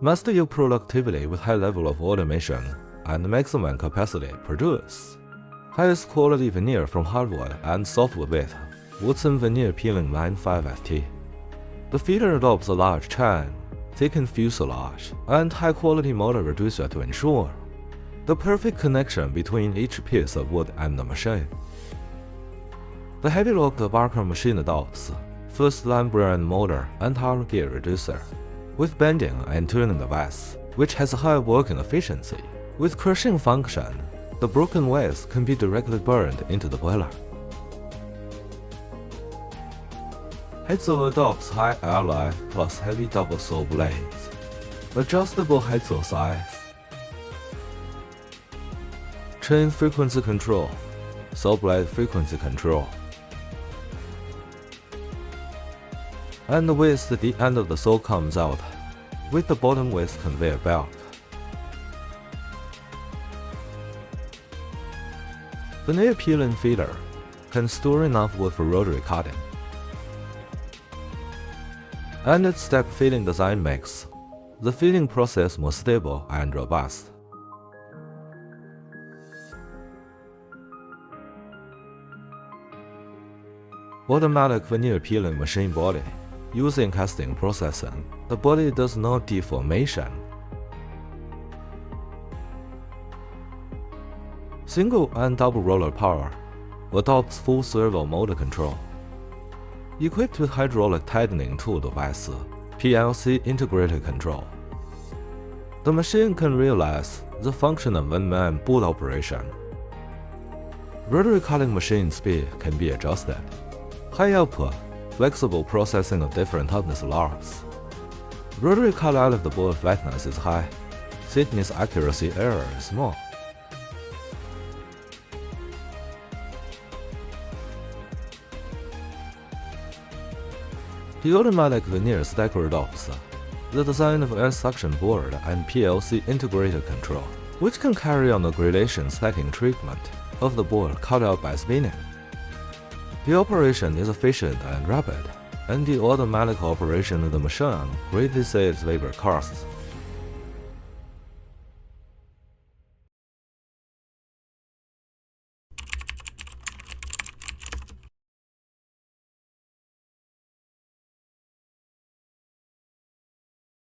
must use productivity with high level of automation and maximum capacity produce highest quality veneer from hardwood and softwood with Woodson veneer peeling line 5FT. The feeder adopts a large chain, thickened fuselage, and high-quality motor reducer to ensure the perfect connection between each piece of wood and the machine. The heavy logdebarker machine adopts first-line brand motor and tower gear reducer with bending and turning device, which has a high working efficiency. With crushing function, the broken waste can be directly burned into the boiler. Hazel adopts high ally plus heavy double saw blades, adjustable Hazel size, chain frequency control, saw blade frequency control, and the width at the end of the saw comes out with the bottom width conveyor belt. Veneer peeling feeder can store enough wood for rotary cutting, and its step feeding design makes the feeding process more stable and robust. Automatic veneer peeling machine body. Using casting processing, the body does no deformation. Single and double roller power adopts full servo motor control. Equipped with hydraulic tightening tool device, PLC integrated control. The machine can realize the function of one-man boot operation. Rotary cutting machine speed can be adjusted. High output, flexible processing of different toughness logs. Rotary cut out of the board flatness is high, thickness accuracy error is small. The automatic veneer stacker adopts the design of air suction board and PLC integrated control, which can carry on the gradation stacking treatment of the board cut out by spinning. The operation is efficient and rapid, and the automatic operation of the machine greatly saves labor costs.